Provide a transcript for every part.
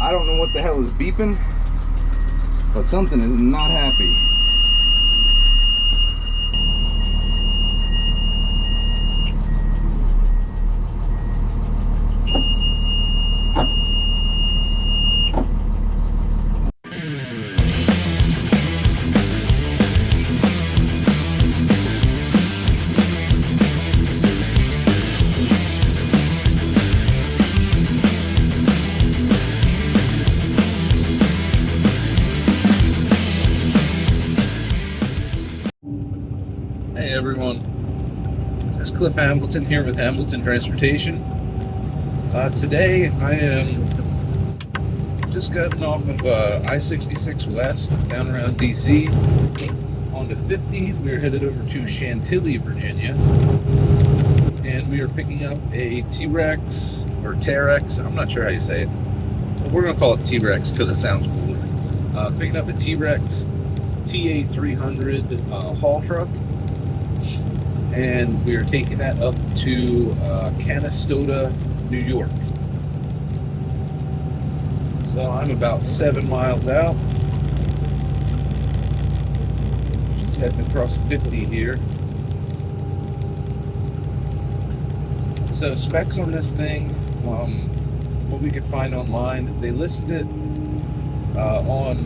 I don't know what the hell is beeping, but something is not happy. Hey everyone, this is Cliff Hamilton here with Hamilton Transportation. Today I am just getting off of I-66 West down around DC onto 50. We're headed over to Chantilly, Virginia, and we are picking up a T-Rex or Terex. I'm not sure how you say it. We're going to call it T-Rex because it sounds cooler. Picking up a T-Rex TA300 haul truck. And we are taking that up to Canastota, New York. So I'm about 7 miles out. Just heading across 50 here. So specs on this thing, what we could find online, they listed it on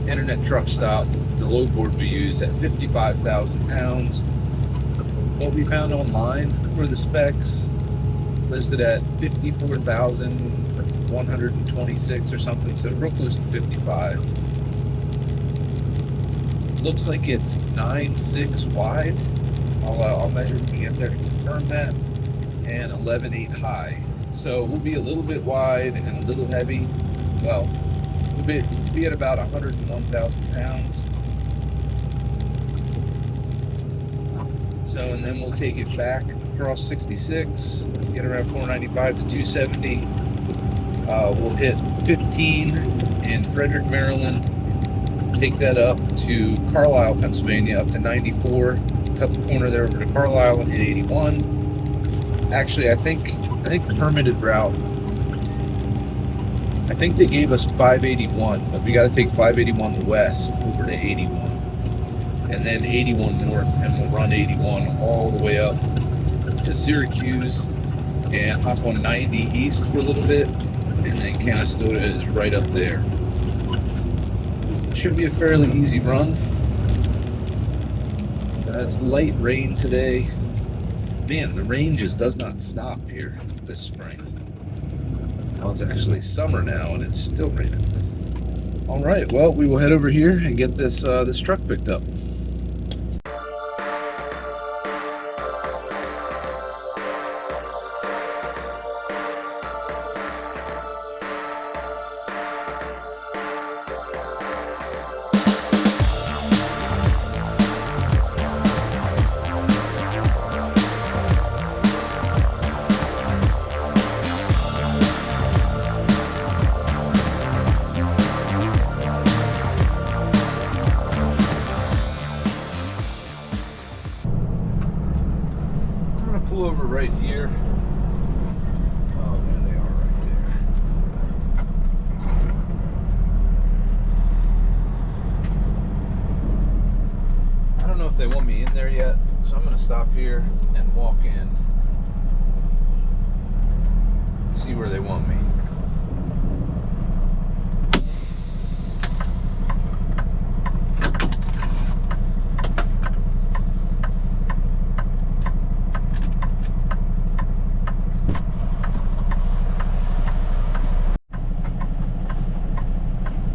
Internet Truck Stop, the load board we use, at 55,000 pounds. What we found online for the specs listed at 54,126 or something, so real close to 55. Looks like it's 9.6 wide. I'll measure when we get there to confirm that, and 11.8 high. So we'll be a little bit wide and a little heavy. Well, we'll be at about 101,000 pounds. So, and then we'll take it back across 66, get around 495 to 270. We'll hit 15 in Frederick, Maryland. Take that up to Carlisle, Pennsylvania, up to 94. Cut the corner there over to Carlisle and hit 81. Actually, I think the permitted route, I think they gave us 581, but we got to take 581 west over to 81. And then 81 north, and we'll run 81 all the way up to Syracuse and hop on 90 east for a little bit, and then Canastota is right up there. Should be a fairly easy run. It's light rain today. Man, the rain just does not stop here this spring. Well, it's actually summer now, and it's still raining. All right, well, we will head over here and get this truck picked up. Pull over right here. Oh, there they are right there. I don't know if they want me in there yet, so I'm going to stop here and walk in. See where they want me.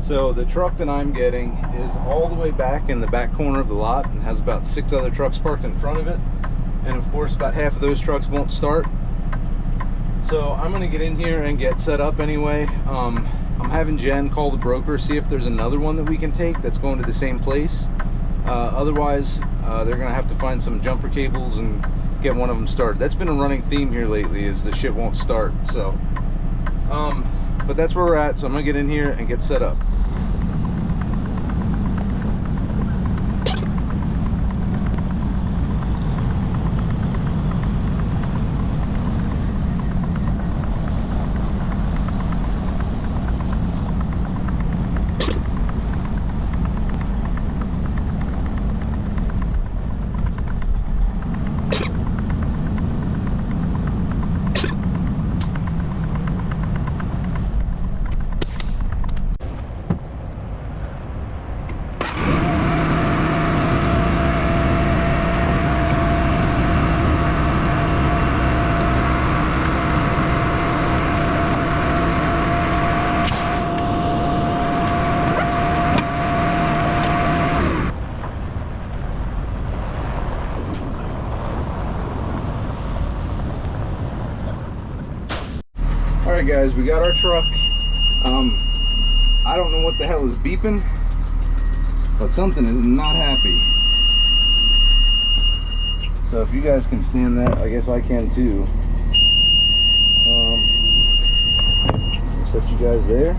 So the truck that I'm getting is all the way back in the back corner of the lot and has about 6 other trucks parked in front of it. And of course, about half of those trucks won't start. So I'm gonna get in here and get set up anyway. I'm having Jen call the broker, see if there's another one that we can take that's going to the same place. Otherwise, they're gonna have to find some jumper cables and get one of them started. That's been a running theme here lately, is the shit won't start. So, but that's where we're at. So I'm gonna get in here and get set up. All right, guys, we got our truck. I don't know what the hell is beeping, but something is not happy. So if you guys can stand that, I guess I can too. Set you guys there.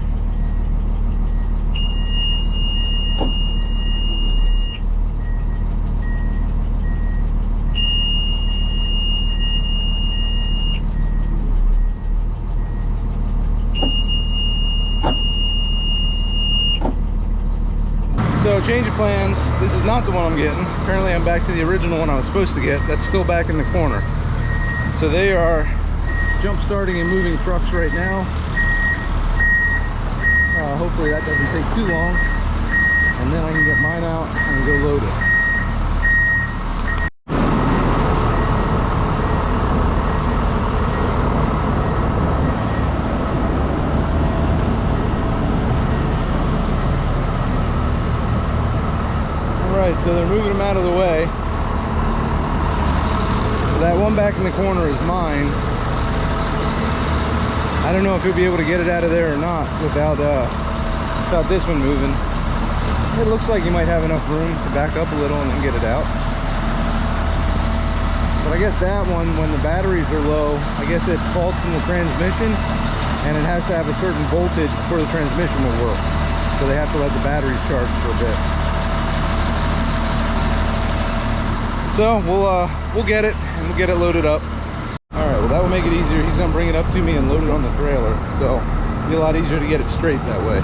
So change of plans. This is not the one I'm getting. Apparently I'm back to the original one I was supposed to get. That's still back in the corner. So they are jump starting and moving trucks right now. Hopefully that doesn't take too long, and then I can get mine out and go load it. Alright, so they're moving them out of the way. So that one back in the corner is mine. I don't know if you'll be able to get it out of there or not without this one moving. It looks like you might have enough room to back up a little and then get it out. But I guess that one, when the batteries are low, I guess it faults in the transmission, and it has to have a certain voltage before the transmission will work. So they have to let the batteries charge for a bit. So we'll get it, and we'll get it loaded up. All right, well that will make it easier. He's gonna bring it up to me and load it on the trailer. So it'll be a lot easier to get it straight that way.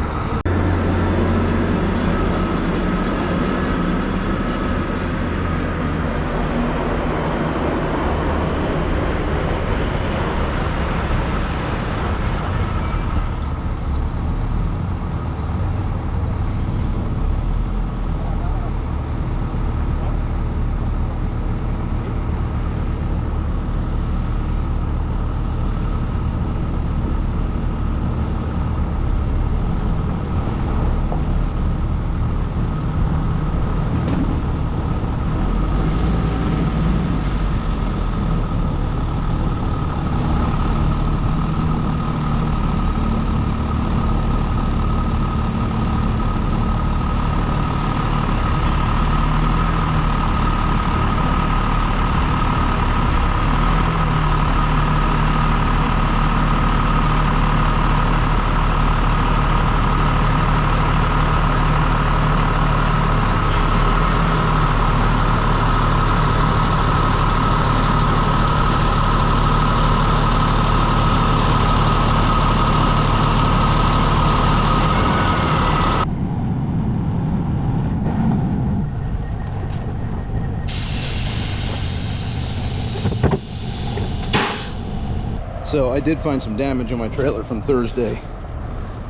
So I did find some damage on my trailer from Thursday.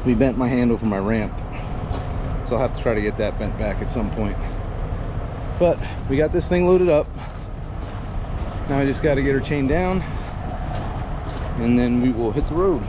We bent my handle for my ramp. So I'll have to try to get that bent back at some point. But we got this thing loaded up. Now I just got to get her chained down, and then we will hit the road.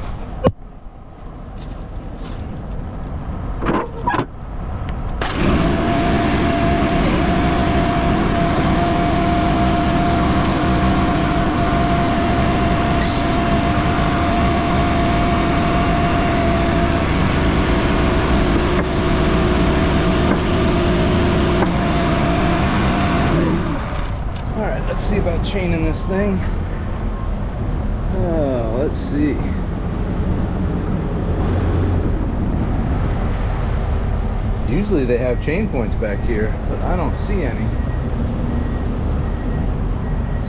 See about chaining this thing. Let's see. Usually they have chain points back here, but I don't see any.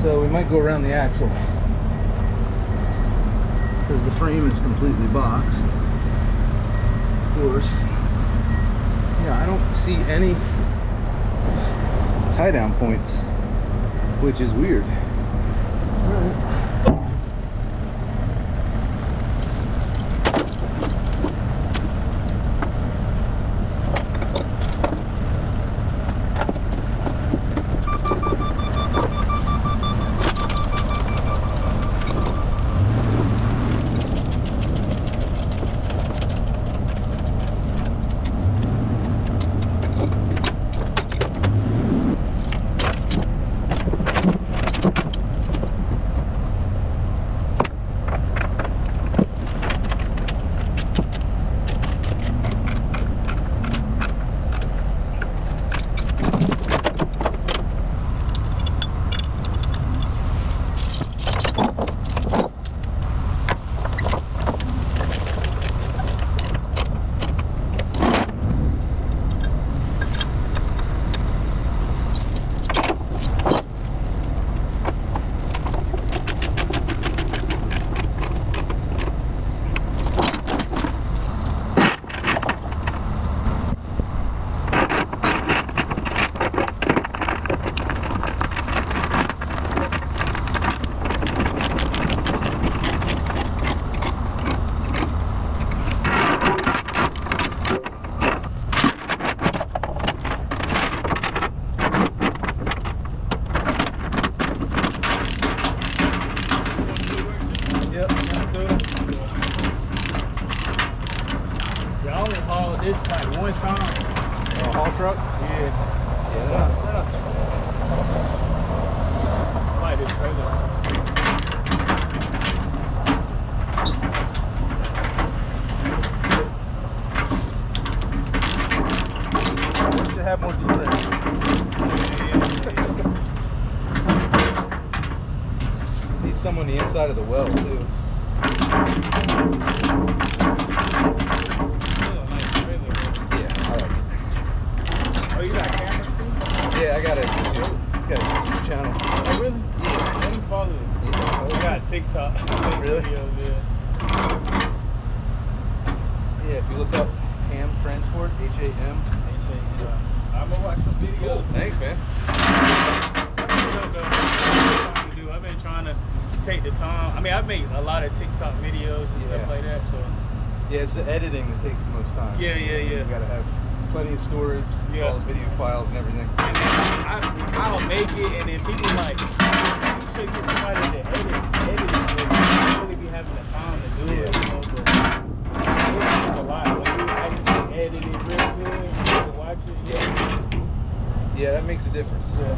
So we might go around the axle, because the frame is completely boxed. Of course. Yeah, I don't see any tie down points, which is weird. All right. this like one time. A haul truck? Yeah. Yeah, they're not. I like this trailer. Should have more details. Need some on the inside of the well too. Yeah, I like it. Oh, you got cameras too? Yeah, I got a YouTube channel. Oh, really? Yeah. Let me follow you. Yeah. I got TikTok. Really? Videos, yeah. Yeah, if you look up Ham Transport, H-A-M. I'm gonna watch some videos. Cool. Thanks, man. I've been trying to take the time. I mean, I've made a lot of TikTok videos and stuff like that. So yeah, it's the editing that takes the most time. Yeah. You gotta have plenty of storage, all the video files and everything. And then I'll make it, and then people like, you should get somebody to edit it, but you don't really be having the time to do it. You know, but it takes a lot. When you actually edit it real good, you can watch it. Yeah, that makes a difference. Yeah.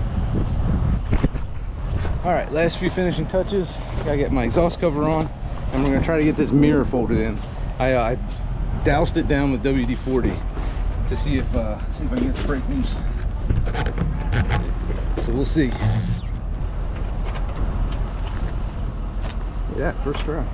All right, last few finishing touches. Gotta get my exhaust cover on, and we're gonna try to get this mirror folded in. I doused it down with WD-40 to see if I can get the brake loose. So we'll see. Look at that, first try.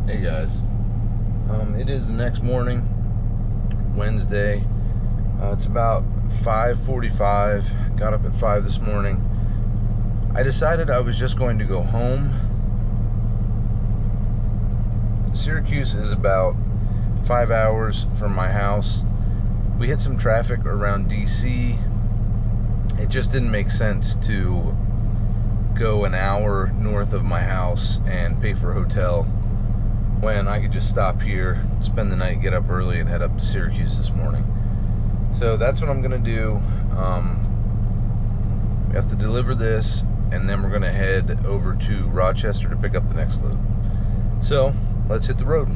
Hey guys, it is the next morning, Wednesday. It's about 5:45. Got up at 5 this morning. I decided I was just going to go home. Syracuse is about 5 hours from my house. We hit some traffic around DC. It just didn't make sense to go an hour north of my house and pay for a hotel when I could just stop here, spend the night, get up early, and head up to Syracuse this morning. So that's what I'm gonna do. We have to deliver this, and then we're gonna head over to Rochester to pick up the next load. So let's hit the road.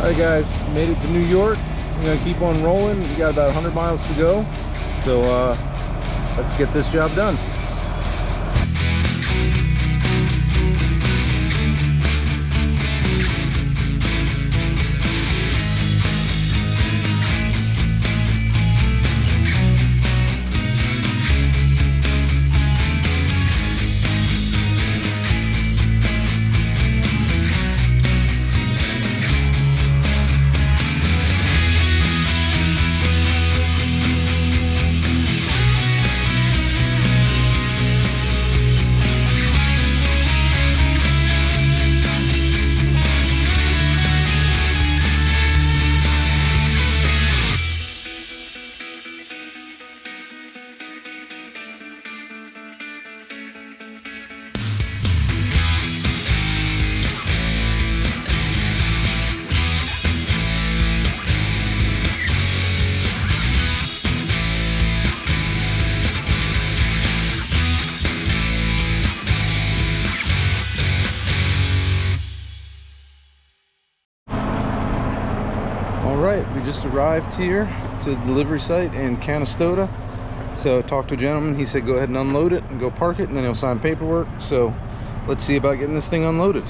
All right, guys, made it to New York. I'm gonna keep on rolling. We got about 100 miles to go, so let's get this job done. Alright, we just arrived here to the delivery site in Canastota. So I talked to a gentleman, he said go ahead and unload it and go park it, and then he'll sign paperwork. So let's see about getting this thing unloaded.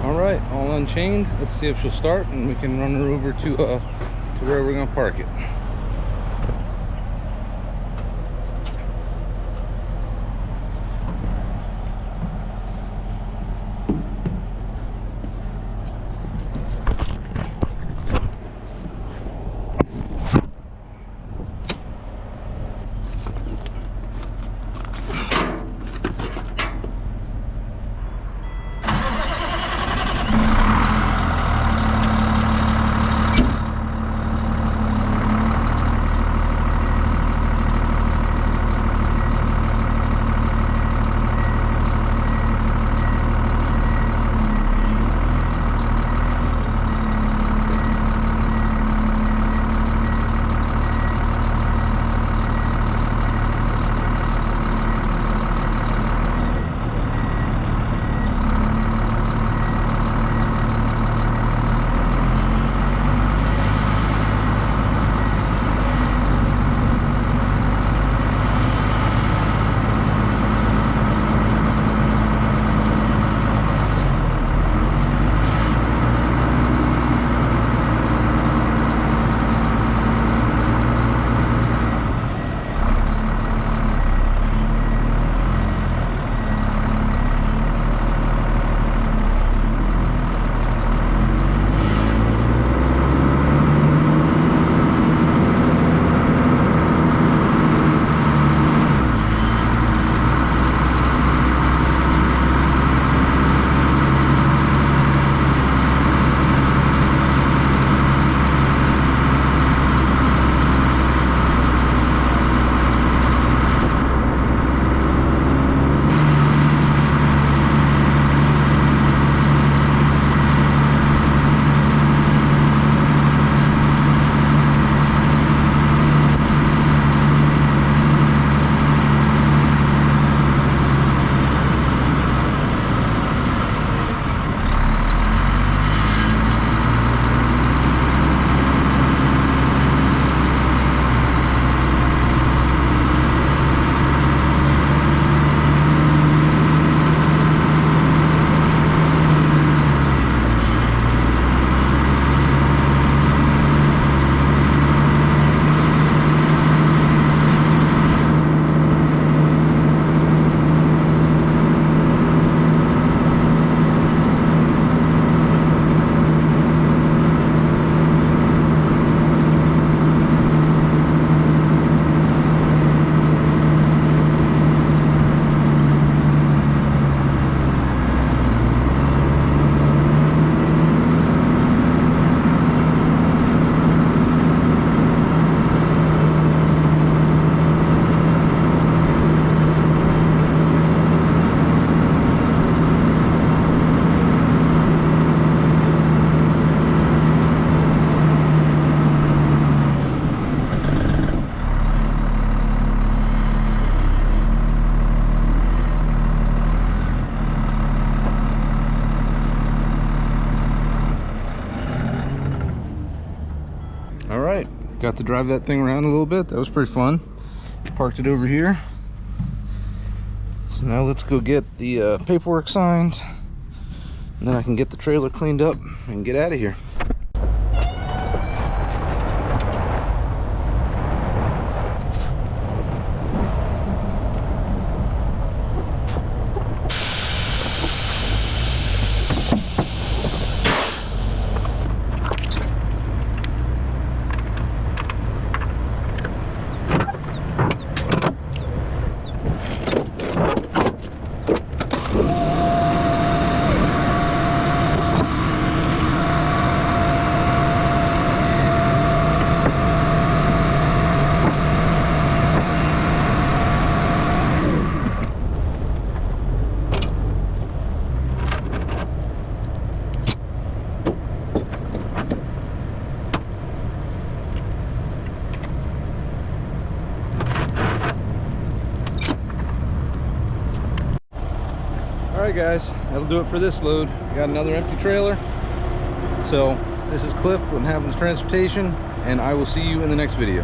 Alright, all unchained. Let's see if she'll start and we can run her over to where we're gonna park it. All right, got to drive that thing around a little bit. That was pretty fun. Parked it over here. So now let's go get the paperwork signed, and then I can get the trailer cleaned up and get out of here. Alright guys, that'll do it for this load. We got another empty trailer. So this is Cliff from Havens Transportation, and I will see you in the next video.